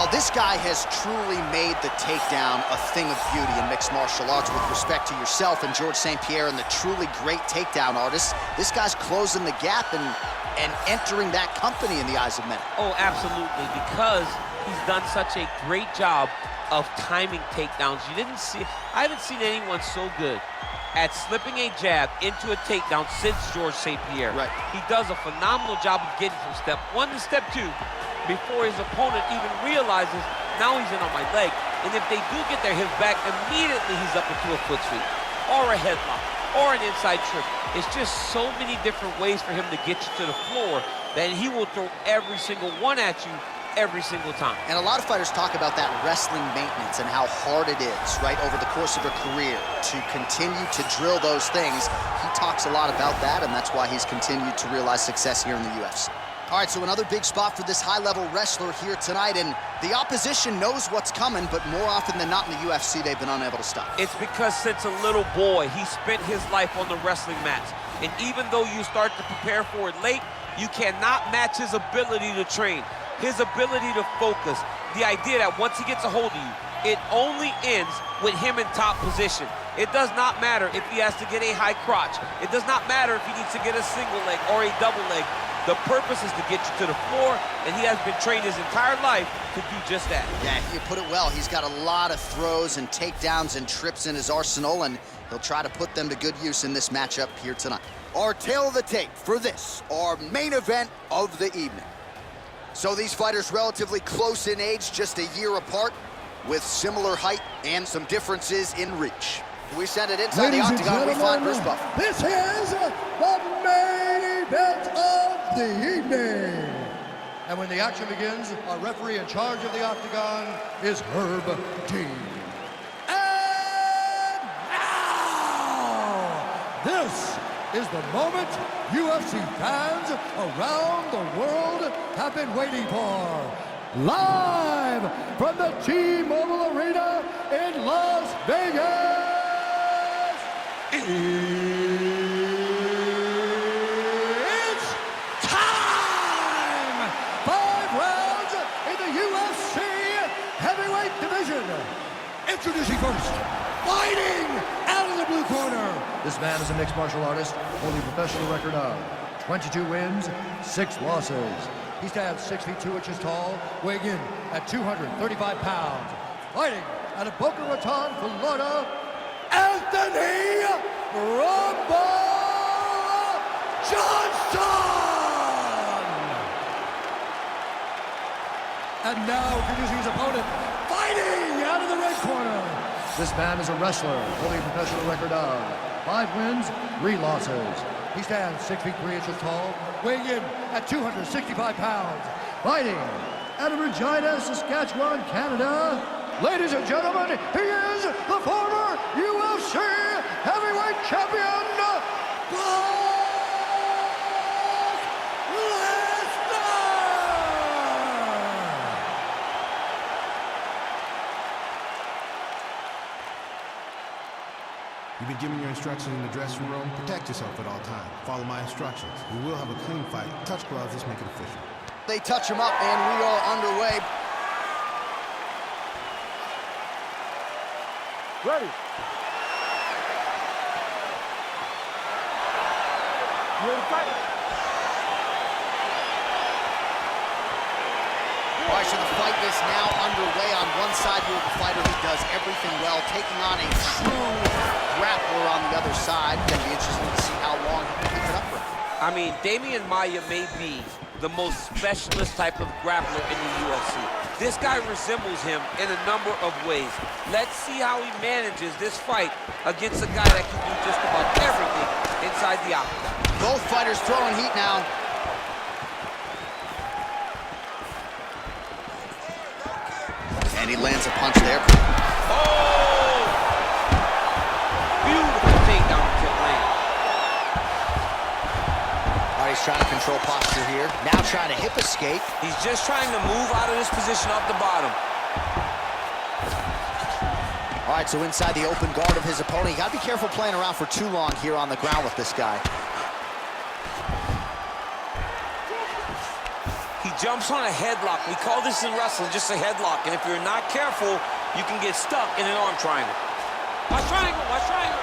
Well, this guy has truly made the takedown a thing of beauty in mixed martial arts with respect to yourself and George St. Pierre and the truly great takedown artists. This guy's closing the gap and entering that company in the eyes of many. Oh, absolutely, because he's done such a great job of timing takedowns. I haven't seen anyone so good at slipping a jab into a takedown since George St. Pierre. Right. He does a phenomenal job of getting from step 1 to step 2 before his opponent even realizes, now he's in on my leg. And if they do get their hips back, immediately he's up into a foot sweep, or a headlock, or an inside trip. It's just so many different ways for him to get you to the floor that he will throw every single one at you every single time. And a lot of fighters talk about that wrestling maintenance and how hard it is, right, over the course of a career to continue to drill those things. He talks a lot about that, and that's why he's continued to realize success here in the UFC. All right, so another big spot for this high-level wrestler here tonight, and the opposition knows what's coming, but more often than not in the UFC, they've been unable to stop. It's because since a little boy, he spent his life on the wrestling mats. And even though you start to prepare for it late, you cannot match his ability to train, his ability to focus, the idea that once he gets a hold of you, it only ends with him in top position. It does not matter if he has to get a high crotch. It does not matter if he needs to get a single leg or a double leg. The purpose is to get you to the floor, and he has been trained his entire life to do just that. Yeah, you put it well. He's got a lot of throws and takedowns and trips in his arsenal, and he'll try to put them to good use in this matchup here tonight. Our tail of the tape for this, our main event of the evening. So these fighters relatively close in age, just a year apart, with similar height and some differences in reach. We send it inside the octagon, we find Bruce Buff. This is the main event of the evening. And when the action begins, our referee in charge of the octagon is Herb Dean. And now, this is the moment UFC fans around the world have been waiting for. Live from the T-Mobile Arena in Las Vegas. It's time! 5 rounds in the UFC heavyweight division. Introducing first, fighting out of the blue corner. This man is a mixed martial artist, holding a professional record of 22 wins, 6 losses. He stands 6 feet 2 inches tall, weighing in at 235 pounds. Fighting out of Boca Raton, Florida, Энтони Johnson! And now introducing his opponent, fighting out of the red corner. This man is a wrestler, holding a professional record of 5 wins, 3 losses. He stands 6 feet 3 inches tall, weighing in at 265 pounds. Fighting out of Regina, Saskatchewan, Canada. Ladies and gentlemen, he is the former UFC heavyweight champion, Brok Lesnar! You've been given your instructions in the dressing room. Protect yourself at all times. Follow my instructions. We will have a clean fight. Touch gloves, let's make it official. They touch him up, and we are underway. Ready. You ready to fight? All right, so the fight is now underway. On one side, you have a fighter who does everything well, taking on a true grappler on the other side. It's going to be interesting to see how long he can keep it up for. I mean, Damian Maia may be the most specialist type of grappler in the UFC. This guy resembles him in a number of ways. Let's see how he manages this fight against a guy that can do just about everything inside the octagon. Both fighters throwing heat now. And he lands a punch there. Oh! Beautiful takedown to land. All right, he's trying to control posture here. Now trying to hip escape. He's just trying to move out of this position off the bottom. All right, so inside the open guard of his opponent. You got to be careful playing around for too long here on the ground with this guy. He jumps on a headlock. We call this in wrestling just a headlock. And if you're not careful, you can get stuck in an arm triangle. Watch triangle, watch triangle.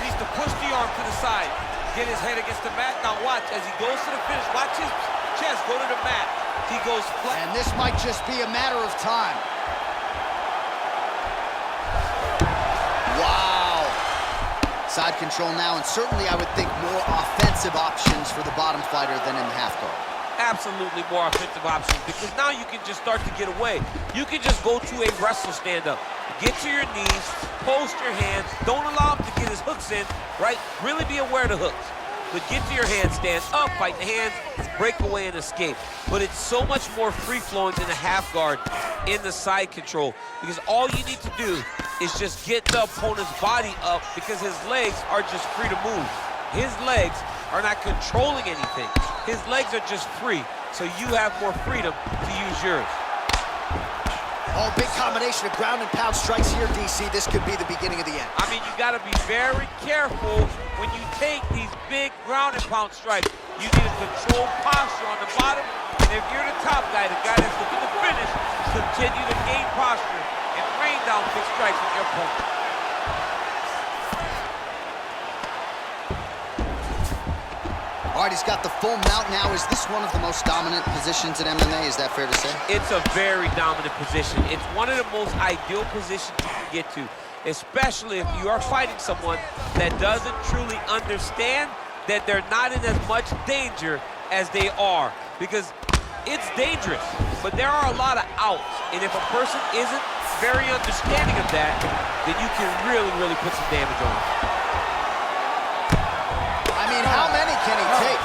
Needs to push the arm to the side. Get his head against the mat. Now watch, as he goes to the finish, watch his chest go to the mat. He goes flat. And this might just be a matter of time. Wow. Side control now, and certainly I would think more offensive options for the bottom fighter than in the half guard. Absolutely more offensive options, because now you can just start to get away. You can just go to a wrestle stand-up. Get to your knees, post your hands, don't allow him to get his hooks in, right? Really be aware of the hooks. But get to your handstand, up, fight the hands, break away and escape. But it's so much more free-flowing than the half guard in the side control, because all you need to do is just get the opponent's body up, because his legs are just free to move. His legs are not controlling anything. His legs are just free, so you have more freedom to use yours. Oh, big combination of ground and pound strikes here, DC. This could be the beginning of the end. I mean, you got to be very careful when you take these big ground and pound strikes. You need a controlled posture on the bottom, and if you're the top guy, the guy that's looking to finish, continue to gain posture and rain down big strikes with your opponent. All right, he's got the full mount now. Is this one of the most dominant positions in MMA? Is that fair to say? It's a very dominant position. It's one of the most ideal positions you can get to, especially if you are fighting someone that doesn't truly understand that they're not in as much danger as they are, because it's dangerous, but there are a lot of outs, and if a person isn't very understanding of that, then you can really, really put some damage on them. I mean, how many can he take?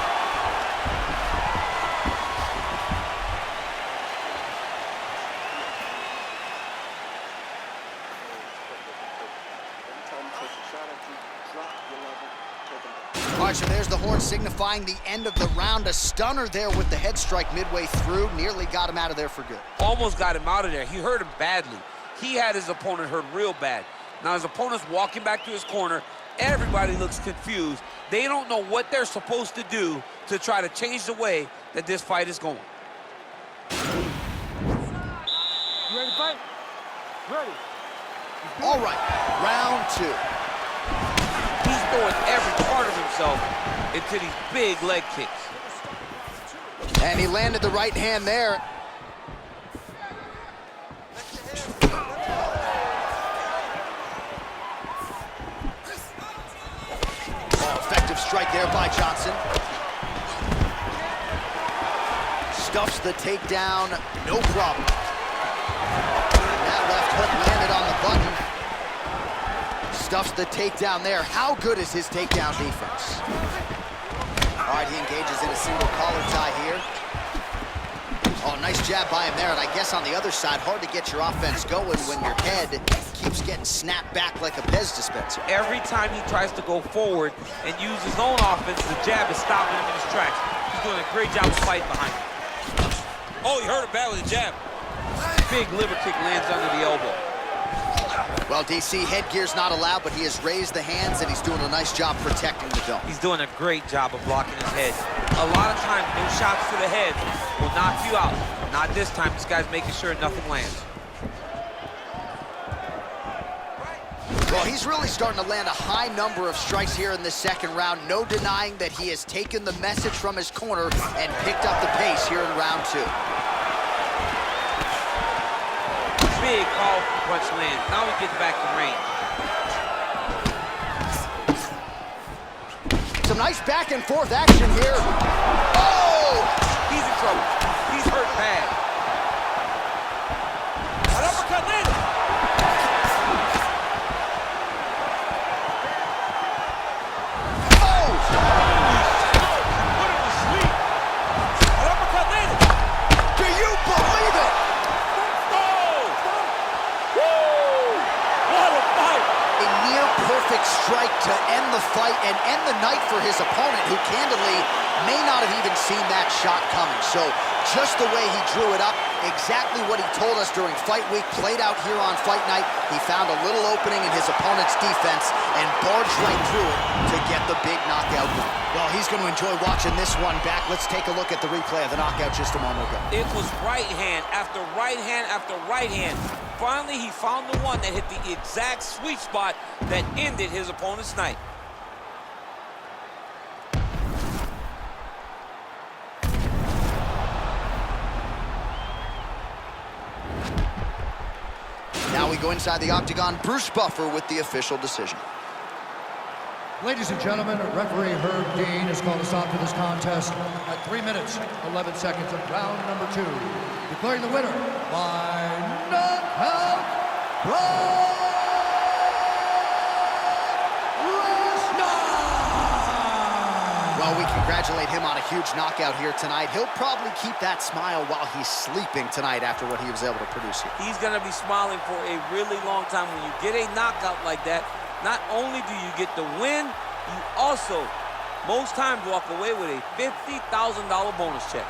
All right, so there's the horn signifying the end of the round. A stunner there with the head strike midway through. Nearly got him out of there for good. Almost got him out of there. He hurt him badly. He had his opponent hurt real bad. Now his opponent's walking back to his corner. Everybody looks confused. They don't know what they're supposed to do to try to change the way that this fight is going. You ready to fight? Ready. All right, round two. He's throwing every part of himself into these big leg kicks. And he landed the right hand there. Effective strike there by Johnson. Stuffs the takedown, no problem. And that left hook landed on the button. Stuffs the takedown there. How good is his takedown defense? All right, he engages in a single collar tie here. Oh, nice jab by him there, and I guess on the other side, hard to get your offense going when your head keeps getting snapped back like a Pez dispenser. Every time he tries to go forward and use his own offense, the jab is stopping him in his tracks. He's doing a great job of fighting behind him. Oh, he hurt him bad with the jab. Big liver kick lands under the elbow. Well, DC, headgear's not allowed, but he has raised the hands, and he's doing a nice job protecting the dome. He's doing a great job of blocking his head. A lot of times, those shots to the head will knock you out. Not this time. This guy's making sure nothing lands. Well, he's really starting to land a high number of strikes here in the second round. No denying that he has taken the message from his corner and picked up the pace here in round two. Big powerful punch lands. Now he gets back to range. Some nice back and forth action here. Oh! He's in trouble. He's hurt bad. An uppercut landed. Oh! Put him to sleep. An uppercut landed. Do you believe it? Oh! Woo! What a fight! A near perfect perfect strike to end the fight and end the night for his opponent, who candidly may not have even seen that shot coming. So just the way he drew it up, exactly what he told us during fight week, played out here on fight night. He found a little opening in his opponent's defense and barged right through it to get the big knockout win. Well, he's going to enjoy watching this one back. Let's take a look at the replay of the knockout just a moment ago. It was right hand after right hand after right hand. Finally, he found the one that hit the exact sweet spot that ended his opponent's night. Now we go inside the octagon. Bruce Buffer with the official decision. Ladies and gentlemen, referee Herb Dean has called a stop to this contest at 3 minutes, 11 seconds of round number 2. Declaring the winner by knockout, Brok Lesnar! Well, we congratulate him on a huge knockout here tonight. He'll probably keep that smile while he's sleeping tonight after what he was able to produce here. He's going to be smiling for a really long time. When you get a knockout like that, not only do you get the win, you also, most times, walk away with a $50,000 bonus check.